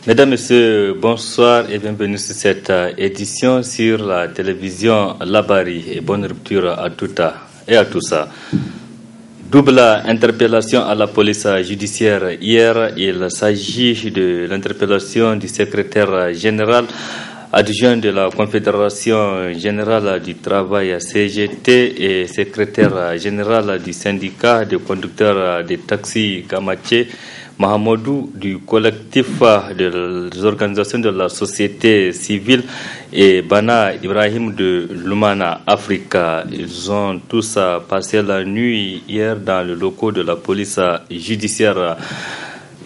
Mesdames, Messieurs, bonsoir et bienvenue sur cette édition sur la télévision Labari et bonne rupture à toutes et à tous. Double interpellation à la police judiciaire hier. Il s'agit de l'interpellation du secrétaire général adjoint de la Confédération générale du travail CGT et secrétaire général du syndicat des conducteurs des taxis Gamache Mahamadou du collectif des organisations de la société civile et Bana Ibrahim de Lumana Africa. Ils ont tous passé la nuit hier dans le locaux de la police judiciaire.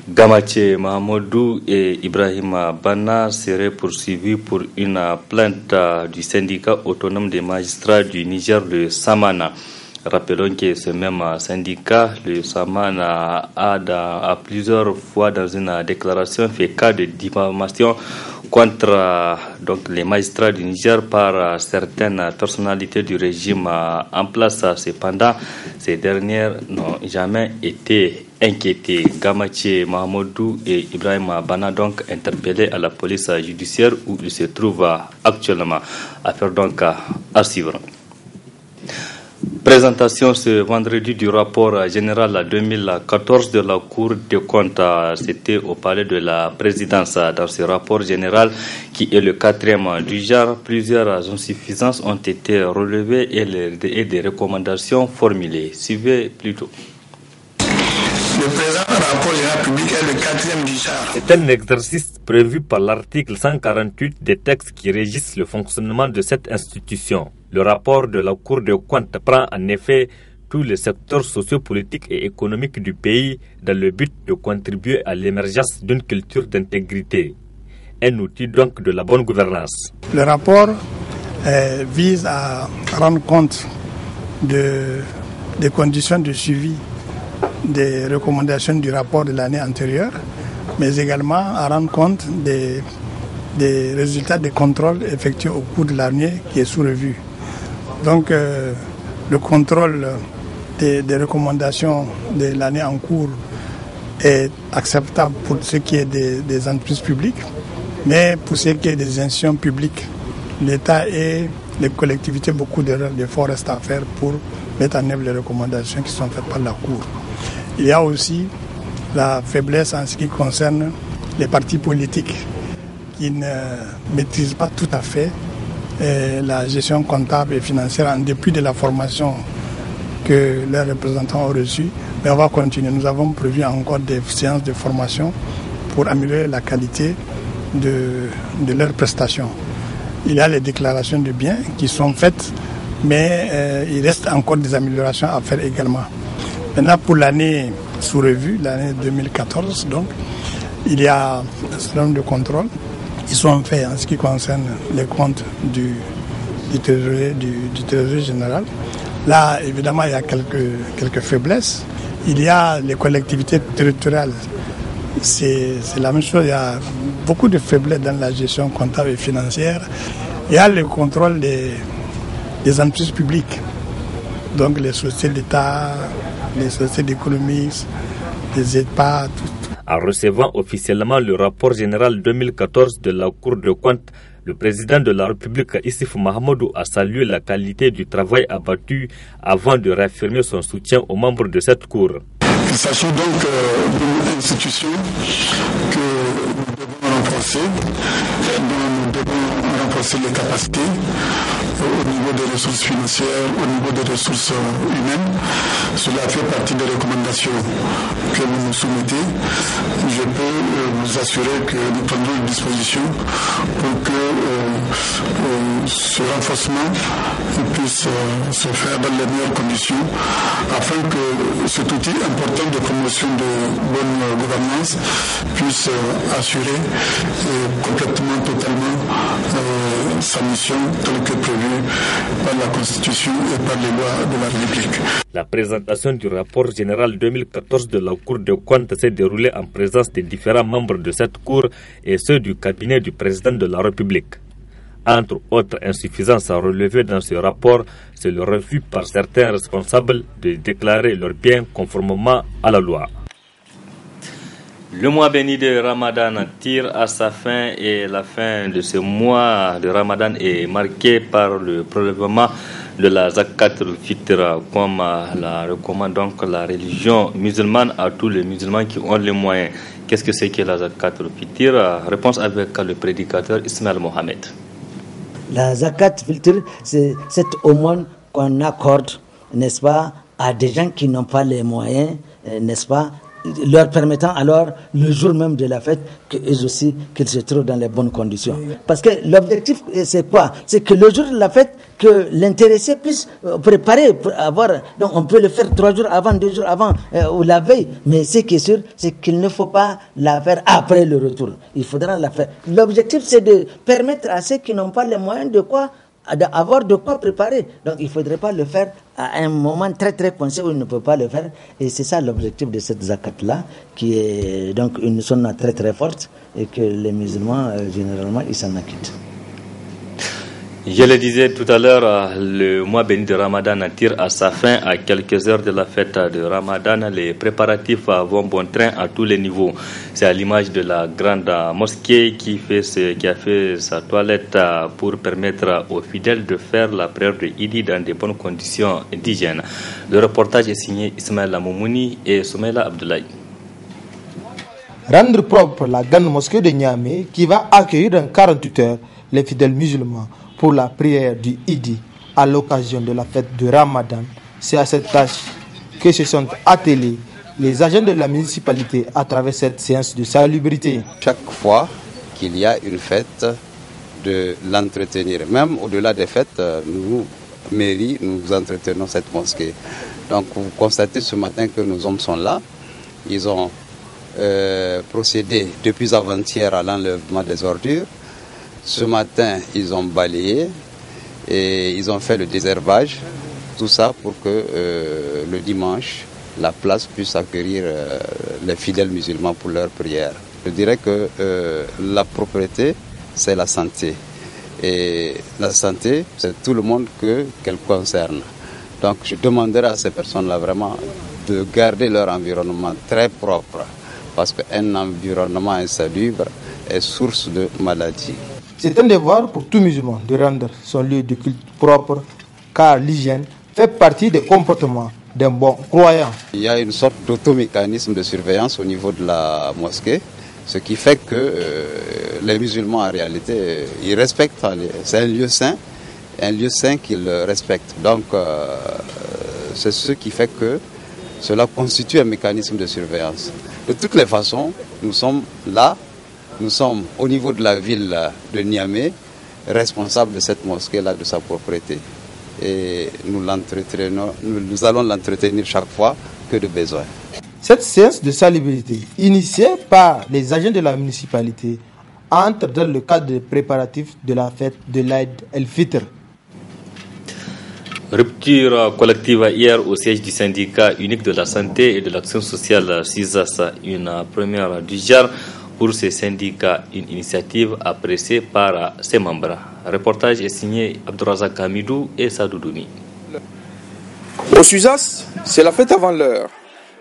Gamache Mahamadou et Ibrahim Bana seraient poursuivis pour une plainte du syndicat autonome des magistrats du Niger de Samana. Rappelons que ce même syndicat, le Samana, a plusieurs fois dans une déclaration fait cas de diffamation contre les magistrats du Niger par certaines personnalités du régime en place. Cependant, ces dernières n'ont jamais été inquiétées. Gamache Mahamadou et Ibrahim Bana donc interpellés à la police judiciaire où ils se trouvent actuellement. Affaire donc à suivre. Présentation ce vendredi du rapport général 2014 de la Cour des comptes. C'était au palais de la présidence. Dans ce rapport général, qui est le 4e du genre, plusieurs insuffisances ont été relevées et des recommandations formulées. Suivez plutôt. Le présent rapport général public est le 4e du genre. C'est un exercice prévu par l'article 148 des textes qui régissent le fonctionnement de cette institution. Le rapport de la Cour des comptes prend en effet tous les secteurs sociopolitiques et économiques du pays dans le but de contribuer à l'émergence d'une culture d'intégrité. Un outil donc de la bonne gouvernance. Le rapport vise à rendre compte des conditions de suivi des recommandations du rapport de l'année antérieure, mais également à rendre compte des résultats des contrôles effectués au cours de l'année qui est sous revue. Donc, le contrôle des recommandations de l'année en cours est acceptable pour ce qui est des entreprises publiques, mais pour ce qui est des institutions publiques, l'État et les collectivités, beaucoup d'efforts restent à faire pour mettre en œuvre les recommandations qui sont faites par la Cour. Il y a aussi la faiblesse en ce qui concerne les partis politiques qui ne maîtrisent pas tout à fait la gestion comptable et financière en dépit de la formation que leurs représentants ont reçue. Mais on va continuer. Nous avons prévu encore des séances de formation pour améliorer la qualité de leurs prestations. Il y a les déclarations de biens qui sont faites, mais il reste encore des améliorations à faire également. Maintenant, pour l'année sous revue, l'année 2014, donc, il y a un certain nombre de contrôles qui sont faits en ce qui concerne les comptes du trésorier général. Là, évidemment, il y a quelques faiblesses. Il y a les collectivités territoriales. C'est la même chose. Il y a beaucoup de faiblesses dans la gestion comptable et financière. Il y a le contrôle des entreprises publiques. Donc, les sociétés d'État, les sociétés d'économie, les EHPAD, tout. En recevant officiellement le rapport général 2014 de la Cour des comptes, le président de la République, Issoufou Mahamadou, a salué la qualité du travail abattu avant de réaffirmer son soutien aux membres de cette Cour. Il s'agit donc d'une institution que nous devons renforcer, dont nous devons renforcer les capacités au niveau des ressources financières, au niveau des ressources humaines. Cela fait partie des recommandations que vous nous soumettez. Je peux vous assurer que nous prendrons une disposition pour que ce renforcement puisse se faire dans les meilleures conditions afin que cet outil important de promotion de bonne gouvernance puisse assurer complètement, totalement sa mission telle que prévue par la Constitution et par les lois de la République. La présentation du rapport général 2014 de la Cour des comptes s'est déroulée en présence des différents membres de cette Cour et ceux du cabinet du président de la République. Entre autres insuffisances à relever dans ce rapport, c'est le refus par certains responsables de déclarer leurs biens conformément à la loi. Le mois béni de Ramadan tire à sa fin et la fin de ce mois de Ramadan est marquée par le prélèvement de la Zakat al-Fitr, comme la recommande donc la religion musulmane à tous les musulmans qui ont les moyens. Qu'est-ce que c'est que la Zakat al-Fitr? Réponse avec le prédicateur Ismaël Mohamed. La Zakat al-Fitr, c'est cette aumône qu'on accorde, n'est-ce pas, à des gens qui n'ont pas les moyens, n'est-ce pas, leur permettant alors, le jour même de la fête, qu'eux aussi, qu'ils se trouvent dans les bonnes conditions. Parce que l'objectif, c'est quoi? C'est que le jour de la fête, que l'intéressé puisse préparer pour avoir... Donc on peut le faire 3 jours avant, 2 jours avant, ou la veille. Mais ce qui est sûr, c'est qu'il ne faut pas la faire après le retour. Il faudra la faire. L'objectif, c'est de permettre à ceux qui n'ont pas les moyens d'avoir de quoi préparer. Donc il ne faudrait pas le faire à un moment très très coincé où il ne peut pas le faire. Et c'est ça l'objectif de cette zakat-là, qui est donc une sunna très très forte et que les musulmans, généralement, ils s'en acquittent. Je le disais tout à l'heure, le mois béni de Ramadan tire à sa fin à quelques heures de la fête de Ramadan. Les préparatifs vont bon train à tous les niveaux. C'est à l'image de la grande mosquée qui a fait sa toilette pour permettre aux fidèles de faire la prière de Idi dans de bonnes conditions d'hygiène. Le reportage est signé Ismaël Moumouni et Soumaïla Abdoulaye. Rendre propre la grande mosquée de Niamey qui va accueillir dans 48 heures les fidèles musulmans pour la prière du Idi à l'occasion de la fête de Ramadan. C'est à cette tâche que se sont attelés les agents de la municipalité à travers cette séance de salubrité. Chaque fois qu'il y a une fête, de l'entretenir. Même au-delà des fêtes, nous, mairie, nous entretenons cette mosquée. Donc vous constatez ce matin que nos hommes sont là. Ils ont procédé depuis avant-hier à l'enlèvement des ordures. Ce matin, ils ont balayé et ils ont fait le désherbage. Tout ça pour que le dimanche, la place puisse accueillir les fidèles musulmans pour leur prière. Je dirais que la propreté, c'est la santé. Et la santé, c'est tout le monde qu'elle concerne. Donc je demanderai à ces personnes-là vraiment de garder leur environnement très propre. Parce qu'un environnement insalubre est source de maladies. C'est un devoir pour tout musulman de rendre son lieu de culte propre, car l'hygiène fait partie des comportements d'un bon croyant. Il y a une sorte d'automécanisme de surveillance au niveau de la mosquée, ce qui fait que les musulmans en réalité, ils respectent, c'est un lieu saint qu'ils respectent. Donc c'est ce qui fait que cela constitue un mécanisme de surveillance. De toutes les façons, nous sommes là. Nous sommes au niveau de la ville de Niamey, responsables de cette mosquée-là, de sa propreté. Et nous allons l'entretenir chaque fois que de besoin. Cette séance de salubrité, initiée par les agents de la municipalité, entre dans le cadre des préparatifs de la fête de l'Aïd el-Fitr. Rupture collective hier au siège du syndicat unique de la santé et de l'action sociale SISAS, une première du genre pour ces syndicats, une initiative appréciée par ses membres. Le reportage est signé Abdourazak Hamidou et Sadoudoumi. Au SUSAS, c'est la fête avant l'heure.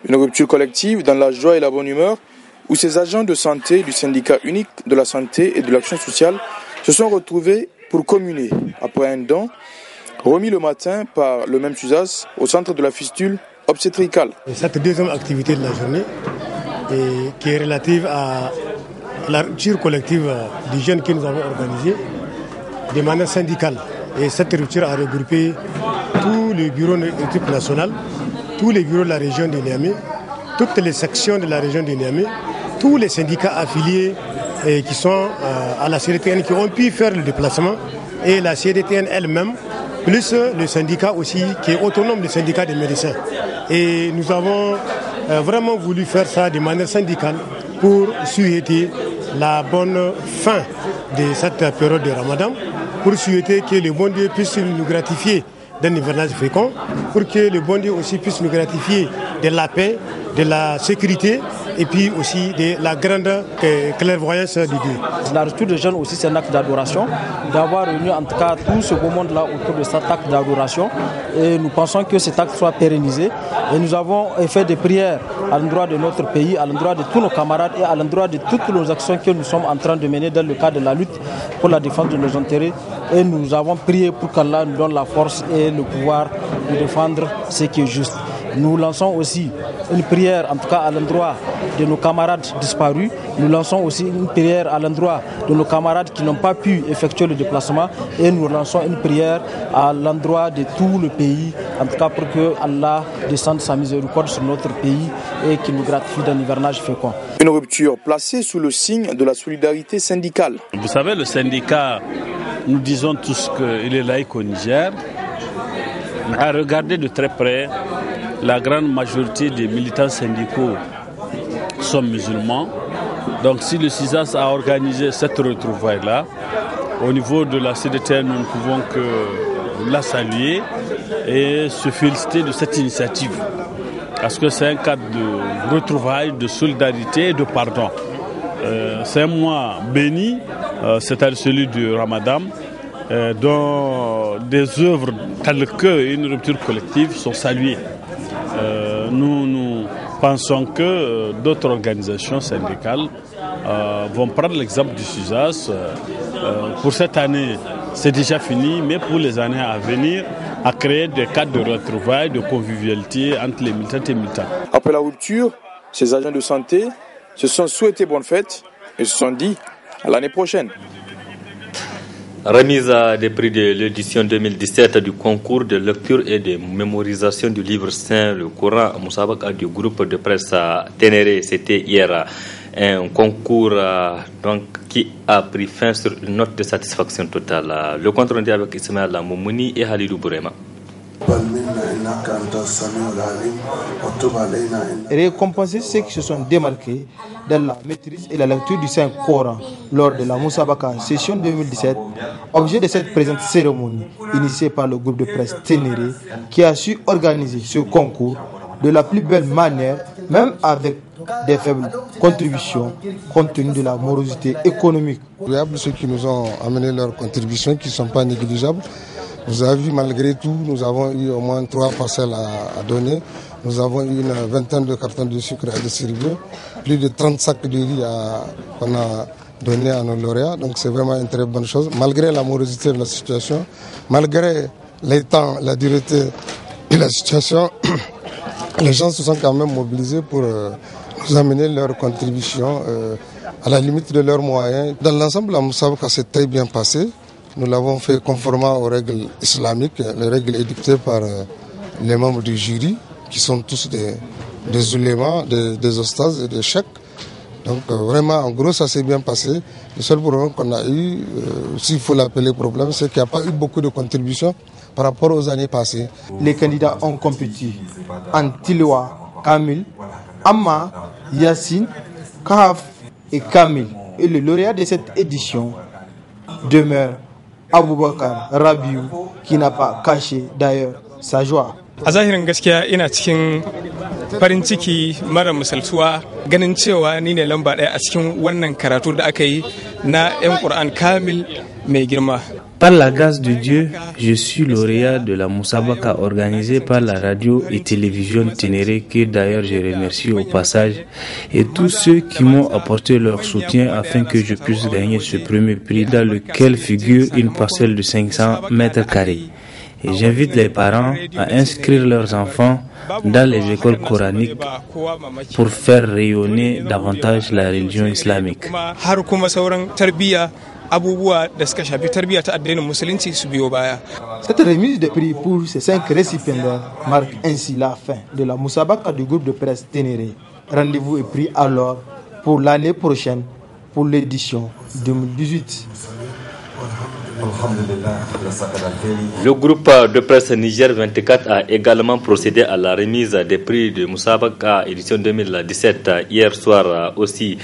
Une rupture collective dans la joie et la bonne humeur où ces agents de santé du syndicat unique de la santé et de l'action sociale se sont retrouvés pour communier après un don remis le matin par le même SUSAS au centre de la fistule obstétricale. Cette deuxième activité de la journée qui est relative à la rupture collective d'hygiène que nous avons organisée de manière syndicale. Et cette rupture a regroupé tous les bureaux de l'équipe nationale, tous les bureaux de la région de Niamey, toutes les sections de la région de Niamey, tous les syndicats affiliés qui sont à la CDTN qui ont pu faire le déplacement et la CDTN elle-même, plus le syndicat aussi qui est autonome, le syndicat des médecins. Et nous avons vraiment voulu faire ça de manière syndicale pour souhaiter la bonne fin de cette période de Ramadan, pour souhaiter que le bon Dieu puisse nous gratifier d'un hivernage fécond, pour que le bon Dieu aussi puisse nous gratifier de la paix, de la sécurité et puis aussi de la grande clairvoyance du Dieu. La retour des jeunes aussi, c'est un acte d'adoration, d'avoir réuni en tout cas tout ce beau monde-là autour de cet acte d'adoration. Et nous pensons que cet acte soit pérennisé. Et nous avons fait des prières à l'endroit de notre pays, à l'endroit de tous nos camarades et à l'endroit de toutes nos actions que nous sommes en train de mener dans le cadre de la lutte pour la défense de nos intérêts. Et nous avons prié pour qu'Allah nous donne la force et le pouvoir de défendre ce qui est juste. Nous lançons aussi une prière, en tout cas à l'endroit de nos camarades disparus. Nous lançons aussi une prière à l'endroit de nos camarades qui n'ont pas pu effectuer le déplacement. Et nous lançons une prière à l'endroit de tout le pays, en tout cas pour que Allah descende sa miséricorde sur notre pays et qu'il nous gratifie d'un hivernage fécond. Une rupture placée sous le signe de la solidarité syndicale. Vous savez, le syndicat, nous disons tous qu'il est laïque au Niger. À regarder de très près, la grande majorité des militants syndicaux sont musulmans. Donc si le CISAS a organisé cette retrouvaille-là, au niveau de la CDTN, nous ne pouvons que la saluer et se féliciter de cette initiative. Parce que c'est un cadre de retrouvailles, de solidarité et de pardon. C'est un mois béni, c'est-à-dire celui du Ramadan, dont des œuvres telles qu'une rupture collective sont saluées. Nous pensons que d'autres organisations syndicales vont prendre l'exemple du SUSAS. Pour cette année, c'est déjà fini, mais pour les années à venir, à créer des cadres de retrouvailles, de convivialité entre les militants et militants. Après la rupture, ces agents de santé se sont souhaités bonne fête et se sont dit à l'année prochaine. Remise des prix de l'édition 2017 du concours de lecture et de mémorisation du livre saint, le Coran, Mousabaka du groupe de presse Ténéré, c'était hier un concours qui a pris fin sur une note de satisfaction totale. Le compte rendu avec Ismaël Moumouni et Halidou Bourema. Récompenser ceux qui se sont démarqués dans la maîtrise et la lecture du Saint-Coran lors de la Moussabaka session 2017, objet de cette présente cérémonie initiée par le groupe de presse Ténéré qui a su organiser ce concours de la plus belle manière, même avec des faibles contributions compte tenu de la morosité économique. Ceux qui nous ont amené leurs contributions qui ne sont pas négligeables. Vous avez vu, malgré tout, nous avons eu au moins 3 parcelles à donner. Nous avons eu une vingtaine de cartons de sucre à distribuer, plus de 30 sacs de riz qu'on a donné à nos lauréats. Donc c'est vraiment une très bonne chose. Malgré la morosité de la situation, malgré les temps, la dureté de la situation, les gens se sont quand même mobilisés pour nous amener leurs contributions à la limite de leurs moyens. Dans l'ensemble, la Moussabaka s'est très bien passée. Nous l'avons fait conformément aux règles islamiques, les règles édictées par les membres du jury, qui sont tous des ulémas, des ostas et des cheikhs. Donc vraiment, en gros, ça s'est bien passé. Le seul problème qu'on a eu, s'il faut l'appeler problème, c'est qu'il n'y a pas eu beaucoup de contributions par rapport aux années passées. Les candidats ont compétit en Tiloa, Kamil, Amma, Yassine, Kahaf et Kamil. Et le lauréat de cette édition demeure Aboubakar Rabiou, qui n'a pas caché d'ailleurs sa joie. A zahirin gaskiya ina cikin farin ciki mara misaltuwa ganin cewa ni ne lamba ɗaya a cikin wannan karatu da aka yi na 'yan Qur'an Kamil mai girma. Par la grâce de Dieu, je suis lauréat de la Moussabaka organisée par la radio et télévision Ténéré, que d'ailleurs je remercie au passage, et tous ceux qui m'ont apporté leur soutien afin que je puisse gagner ce premier prix dans lequel figure une parcelle de 500 mètres carrés. Et j'invite les parents à inscrire leurs enfants dans les écoles coraniques pour faire rayonner davantage la religion islamique. Cette remise de prix pour ces 5 récipiendaires marque ainsi la fin de la Moussabaka du groupe de presse Ténéré. Rendez-vous est pris alors pour l'année prochaine pour l'édition 2018. Le groupe de presse Niger 24 a également procédé à la remise des prix de Moussabaka édition 2017 hier soir aussi.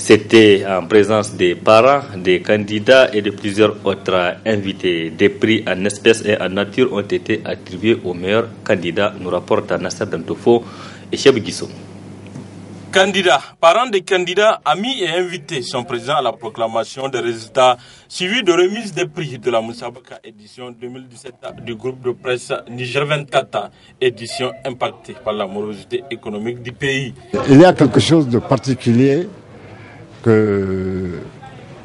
C'était en présence des parents, des candidats et de plusieurs autres invités. Des prix en espèces et en nature ont été attribués aux meilleurs candidats, nous rapporte Nasser Dantofo et Cheb Guissou. Candidats, parents des candidats, amis et invités sont présents à la proclamation des résultats suivis de remise des prix de la Moussabaka édition 2017 du groupe de presse Niger 24, édition impactée par la morosité économique du pays. Il y a quelque chose de particulier que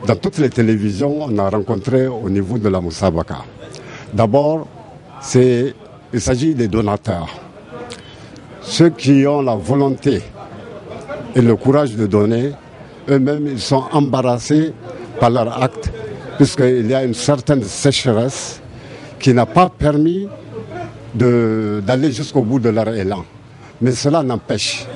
dans toutes les télévisions on a rencontré au niveau de la Moussabaka. D'abord, il s'agit des donateurs, ceux qui ont la volonté et le courage de donner. Eux-mêmes, ils sont embarrassés par leur acte, puisqu'il y a une certaine sécheresse qui n'a pas permis d'aller jusqu'au bout de leur élan. Mais cela n'empêche.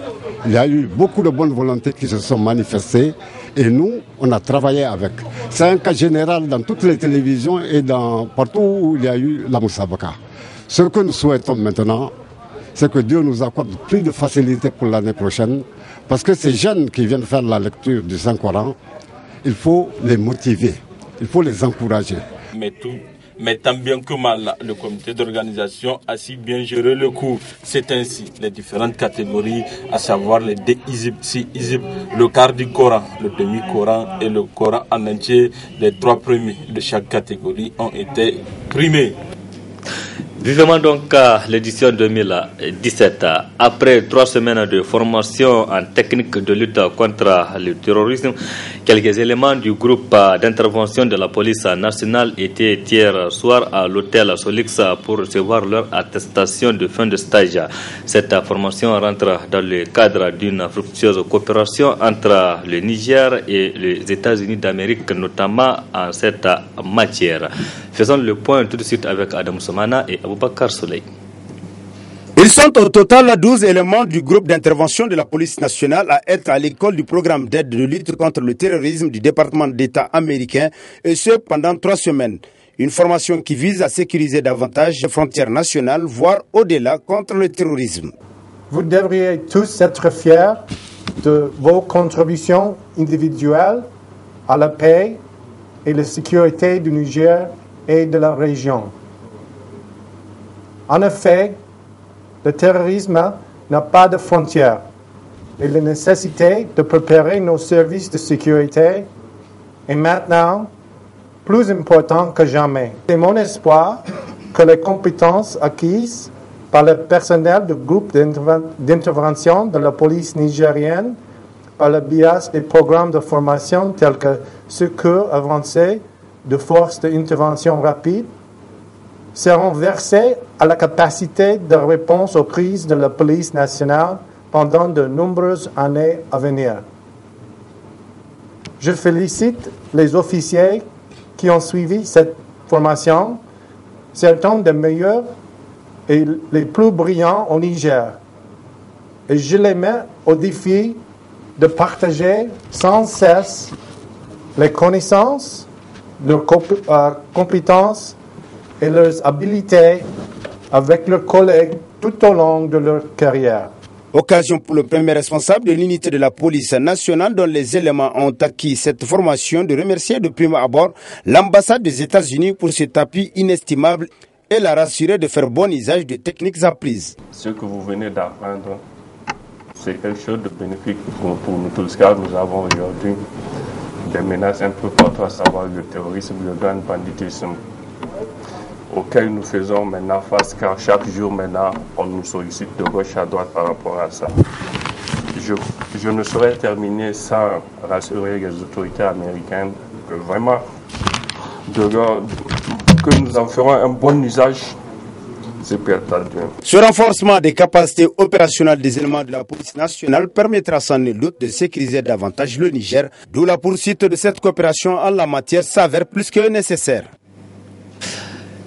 Il y a eu beaucoup de bonnes volontés qui se sont manifestées et nous, on a travaillé avec. C'est un cas général dans toutes les télévisions et partout où il y a eu la Moussabaka. Ce que nous souhaitons maintenant, c'est que Dieu nous accorde plus de facilité pour l'année prochaine. Parce que ces jeunes qui viennent faire la lecture du Saint-Coran, il faut les motiver, il faut les encourager. Mais tant bien que mal, le comité d'organisation a si bien géré le cours. C'est ainsi les différentes catégories, à savoir les 2 hizb, 6 hizb, le quart du Coran, le demi-Coran et le Coran en entier, les 3 premiers de chaque catégorie ont été primés. Vivement donc l'édition 2017. Après 3 semaines de formation en technique de lutte contre le terrorisme, quelques éléments du groupe d'intervention de la police nationale étaient hier soir à l'hôtel Solix pour recevoir leur attestation de fin de stage. Cette formation rentre dans le cadre d'une fructueuse coopération entre le Niger et les États-Unis d'Amérique, notamment en cette matière. Faisons le point tout de suite avec Adam Soumana et Aboubakar Souley. Ils sont au total 12 éléments du groupe d'intervention de la police nationale à être à l'école du programme d'aide de lutte contre le terrorisme du département d'État américain, et ce pendant 3 semaines. Une formation qui vise à sécuriser davantage les frontières nationales, voire au-delà contre le terrorisme. Vous devriez tous être fiers de vos contributions individuelles à la paix et la sécurité du Niger et de la région. En effet, le terrorisme n'a pas de frontières et la nécessité de préparer nos services de sécurité est maintenant plus importante que jamais. C'est mon espoir que les compétences acquises par le personnel du groupe d'intervention de la police nigérienne par le biais des programmes de formation tels que secours avancé de forces d'intervention rapide seront versés à la capacité de réponse aux crises de la police nationale pendant de nombreuses années à venir. Je félicite les officiers qui ont suivi cette formation, certains des meilleurs et les plus brillants au Niger. Et je les mets au défi de partager sans cesse les connaissances, leurs compétences et leurs habiletés avec leurs collègues tout au long de leur carrière. Occasion pour le premier responsable de l'unité de la police nationale dont les éléments ont acquis cette formation de remercier de prime abord l'ambassade des États-Unis pour cet appui inestimable et la rassurer de faire bon usage des techniques apprises. Ce que vous venez d'apprendre, c'est quelque chose de bénéfique pour nous tous, car nous avons aujourd'hui des menaces un peu partout, à savoir le terrorisme, le grand banditisme, auquel nous faisons maintenant face, car chaque jour maintenant, on nous sollicite de gauche à droite par rapport à ça. Je ne saurais terminer sans rassurer les autorités américaines que vraiment, que nous en ferons un bon usage. Ce renforcement des capacités opérationnelles des éléments de la police nationale permettra sans nul doute de sécuriser davantage le Niger, d'où la poursuite de cette coopération en la matière s'avère plus que nécessaire.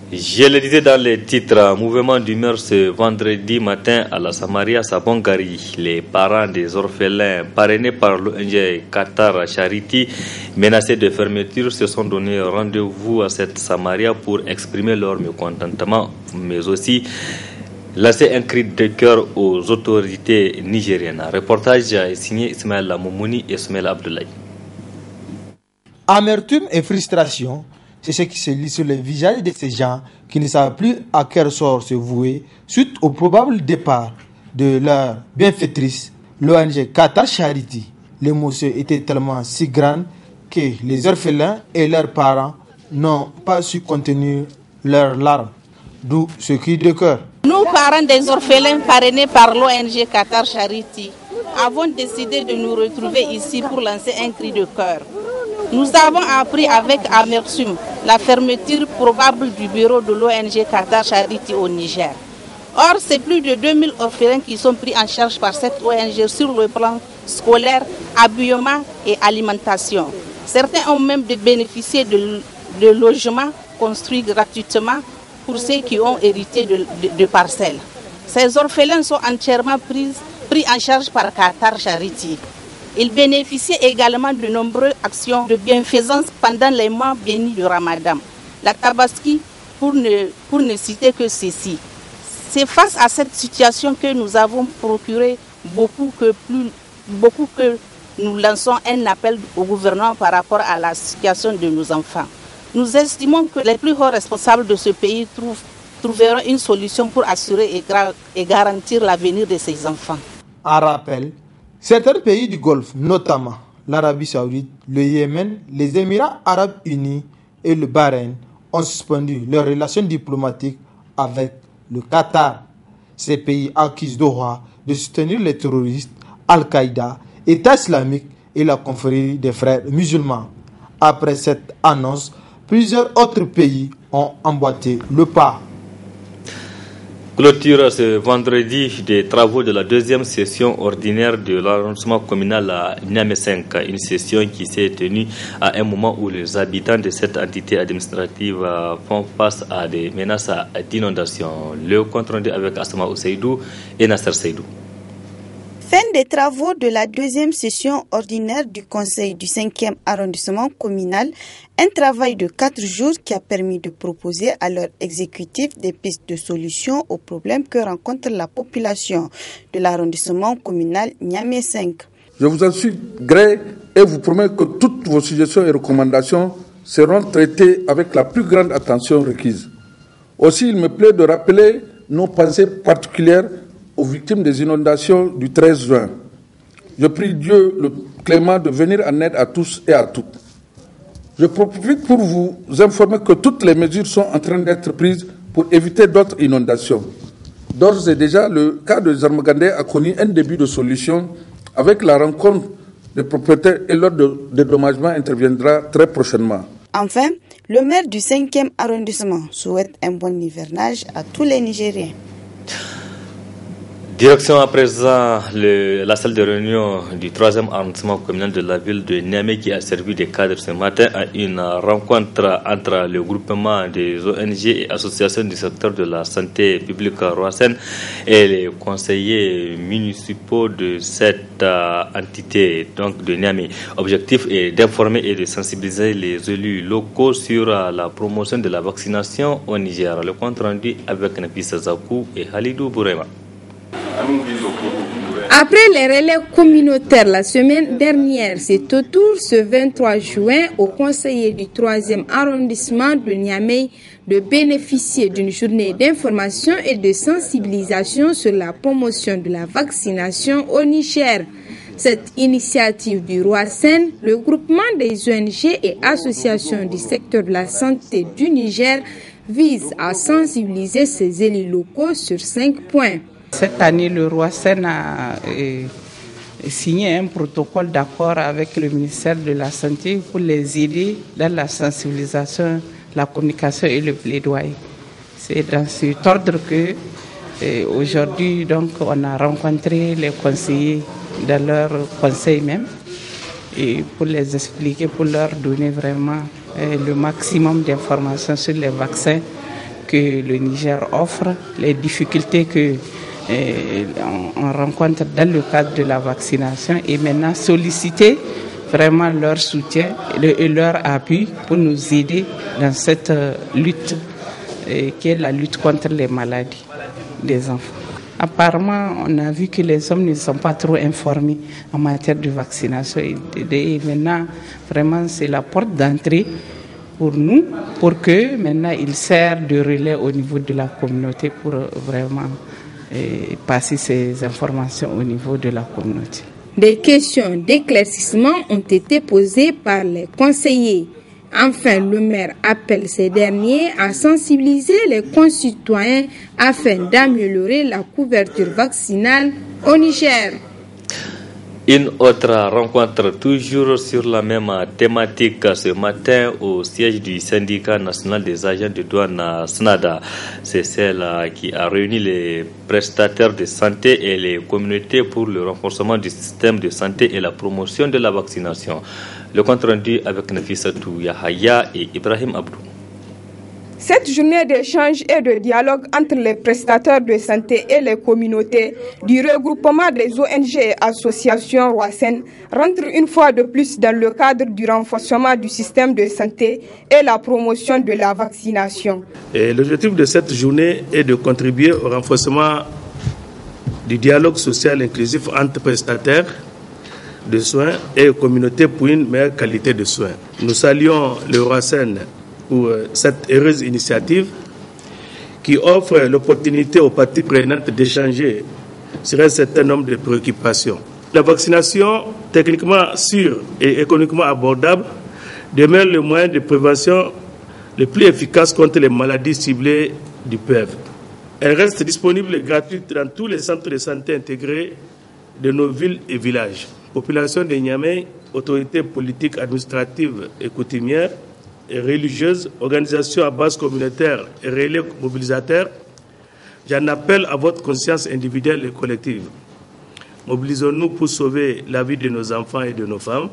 Je le disais dans les titres, mouvement d'humeur ce vendredi matin à la Samaria Sabongari. Les parents des orphelins parrainés par l'ONG Qatar Charity menacés de fermeture se sont donné rendez-vous à cette Samaria pour exprimer leur mécontentement, mais aussi lancer un cri de cœur aux autorités nigériennes. Reportage signé Ismaël Moumouni et Ismaël Abdoulaye. Amertume et frustration, c'est ce qui se lit sur les visages de ces gens qui ne savent plus à quel sort se vouer suite au probable départ de leur bienfaitrice, l'ONG Qatar Charity. L'émotion était tellement si grande que les orphelins et leurs parents n'ont pas su contenir leurs larmes. D'où ce cri de cœur. Nous, parents des orphelins parrainés par l'ONG Qatar Charity, avons décidé de nous retrouver ici pour lancer un cri de cœur. Nous avons appris avec amertume la fermeture probable du bureau de l'ONG Qatar Charity au Niger. Or, c'est plus de 2000 orphelins qui sont pris en charge par cette ONG sur le plan scolaire, habillement et alimentation. Certains ont même bénéficié de logements construits gratuitement pour ceux qui ont hérité de parcelles. Ces orphelins sont entièrement pris en charge par Qatar Charity. Ils bénéficient également de nombreuses actions de bienfaisance pendant les mois bénis du Ramadan. La Tabaski, pour ne citer que ceci. C'est face à cette situation que nous avons procuré beaucoup que nous lançons un appel au gouvernement par rapport à la situation de nos enfants. Nous estimons que les plus hauts responsables de ce pays trouveront une solution pour assurer et garantir l'avenir de ces enfants. En rappel, certains pays du Golfe, notamment l'Arabie Saoudite, le Yémen, les Émirats Arabes Unis et le Bahreïn, ont suspendu leurs relations diplomatiques avec le Qatar. Ces pays accusent Doha de soutenir les terroristes, Al-Qaïda, État islamique et la confrérie des frères musulmans. Après cette annonce, plusieurs autres pays ont emboîté le pas. Clôture ce vendredi des travaux de la deuxième session ordinaire de l'arrondissement communal à Niamey 5, une session qui s'est tenue à un moment où les habitants de cette entité administrative font face à des menaces d'inondation. Le compte rendu avec Asma Oseidou et Nasser Seydou. Fin des travaux de la deuxième session ordinaire du Conseil du 5e arrondissement communal, un travail de 4 jours qui a permis de proposer à leur exécutif des pistes de solutions aux problèmes que rencontre la population de l'arrondissement communal Niamey 5. Je vous en suis gré et vous promets que toutes vos suggestions et recommandations seront traitées avec la plus grande attention requise. Aussi, il me plaît de rappeler nos pensées particulières aux victimes des inondations du 13 juin. Je prie Dieu le clément de venir en aide à tous et à toutes. Je profite pour vous informer que toutes les mesures sont en train d'être prises pour éviter d'autres inondations. D'ores et déjà, le cas de Zarmagandé a connu un début de solution avec la rencontre des propriétaires et leur dédommagement interviendra très prochainement. Enfin, le maire du 5e arrondissement souhaite un bon hivernage à tous les Nigériens. Direction à présent la salle de réunion du 3e arrondissement communal de la ville de Niamey qui a servi de cadre ce matin à une rencontre entre le groupement des ONG et associations du secteur de la santé publique Roassen et les conseillers municipaux de cette entité donc de Niamey. Objectif est d'informer et de sensibiliser les élus locaux sur la promotion de la vaccination au Niger. Le compte rendu avec Nafisa Zakou et Halidou Bourema. Après les relais communautaires la semaine dernière, c'est au tour ce 23 juin aux conseillers du 3e arrondissement de Niamey de bénéficier d'une journée d'information et de sensibilisation sur la promotion de la vaccination au Niger. Cette initiative du Roassen, le groupement des ONG et associations du secteur de la santé du Niger, vise à sensibiliser ses élus locaux sur 5 points. Cette année, le Roassen a signé un protocole d'accord avec le ministère de la Santé pour les aider dans la sensibilisation, la communication et le plaidoyer. C'est dans cet ordre que aujourd'hui, donc, on a rencontré les conseillers dans leur conseil même et pour les expliquer, pour leur donner vraiment le maximum d'informations sur les vaccins que le Niger offre, les difficultés que on rencontre dans le cadre de la vaccination et maintenant solliciter vraiment leur soutien et leur appui pour nous aider dans cette lutte qui est la lutte contre les maladies des enfants. Apparemment, on a vu que les hommes ne sont pas trop informés en matière de vaccination. Et maintenant, vraiment, c'est la porte d'entrée pour nous, pour que maintenant il sert de relais au niveau de la communauté pour vraiment passer ces informations au niveau de la communauté. Des questions d'éclaircissement ont été posées par les conseillers. Enfin, le maire appelle ces derniers à sensibiliser les concitoyens afin d'améliorer la couverture vaccinale au Niger. Une autre rencontre toujours sur la même thématique ce matin au siège du syndicat national des agents de douane SNADA. C'est celle qui a réuni les prestataires de santé et les communautés pour le renforcement du système de santé et la promotion de la vaccination. Le compte rendu avec Nafissatou Yahaya et Ibrahim Abdou. Cette journée d'échange et de dialogue entre les prestataires de santé et les communautés du regroupement des ONG et associations Roassen rentre une fois de plus dans le cadre du renforcement du système de santé et la promotion de la vaccination. L'objectif de cette journée est de contribuer au renforcement du dialogue social inclusif entre prestataires de soins et communautés pour une meilleure qualité de soins. Nous saluons le Roassen pour cette heureuse initiative qui offre l'opportunité aux parties prenantes d'échanger sur un certain nombre de préoccupations. La vaccination, techniquement sûre et économiquement abordable, demeure le moyen de prévention le plus efficace contre les maladies ciblées du peuple. Elle reste disponible et gratuite dans tous les centres de santé intégrés de nos villes et villages. Population de Niamey, autorités politiques, administratives et coutumières, et religieuses, organisations à base communautaire et relais mobilisateurs, j'en appelle à votre conscience individuelle et collective. Mobilisons-nous pour sauver la vie de nos enfants et de nos femmes.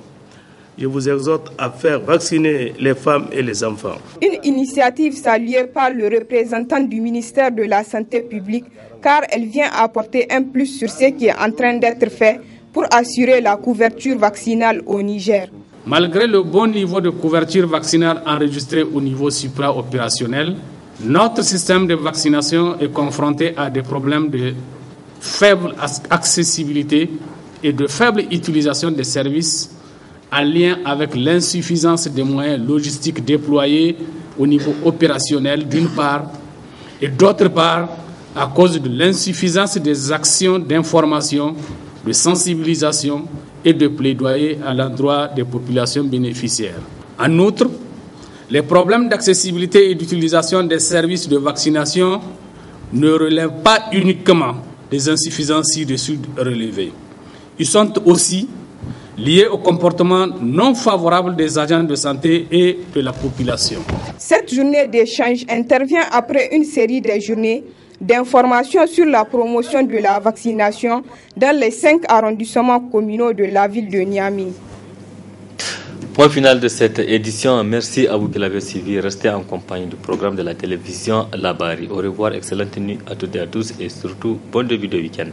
Je vous exhorte à faire vacciner les femmes et les enfants. Une initiative saluée par le représentant du ministère de la Santé publique, car elle vient apporter un plus sur ce qui est en train d'être fait pour assurer la couverture vaccinale au Niger. Malgré le bon niveau de couverture vaccinale enregistré au niveau supra-opérationnel, notre système de vaccination est confronté à des problèmes de faible accessibilité et de faible utilisation des services en lien avec l'insuffisance des moyens logistiques déployés au niveau opérationnel d'une part et d'autre part à cause de l'insuffisance des actions d'information, de sensibilisation et de plaidoyer à l'endroit des populations bénéficiaires. En outre, les problèmes d'accessibilité et d'utilisation des services de vaccination ne relèvent pas uniquement des insuffisances ci-dessus relevées. Ils sont aussi liés au comportement non favorable des agents de santé et de la population. Cette journée d'échange intervient après une série de journées d'informations sur la promotion de la vaccination dans les 5 arrondissements communaux de la ville de Niamey. Point final de cette édition. Merci à vous qui l'avez suivi. Restez en compagnie du programme de la télévision Labari. Au revoir, excellente nuit à toutes et à tous et surtout bon début de week-end.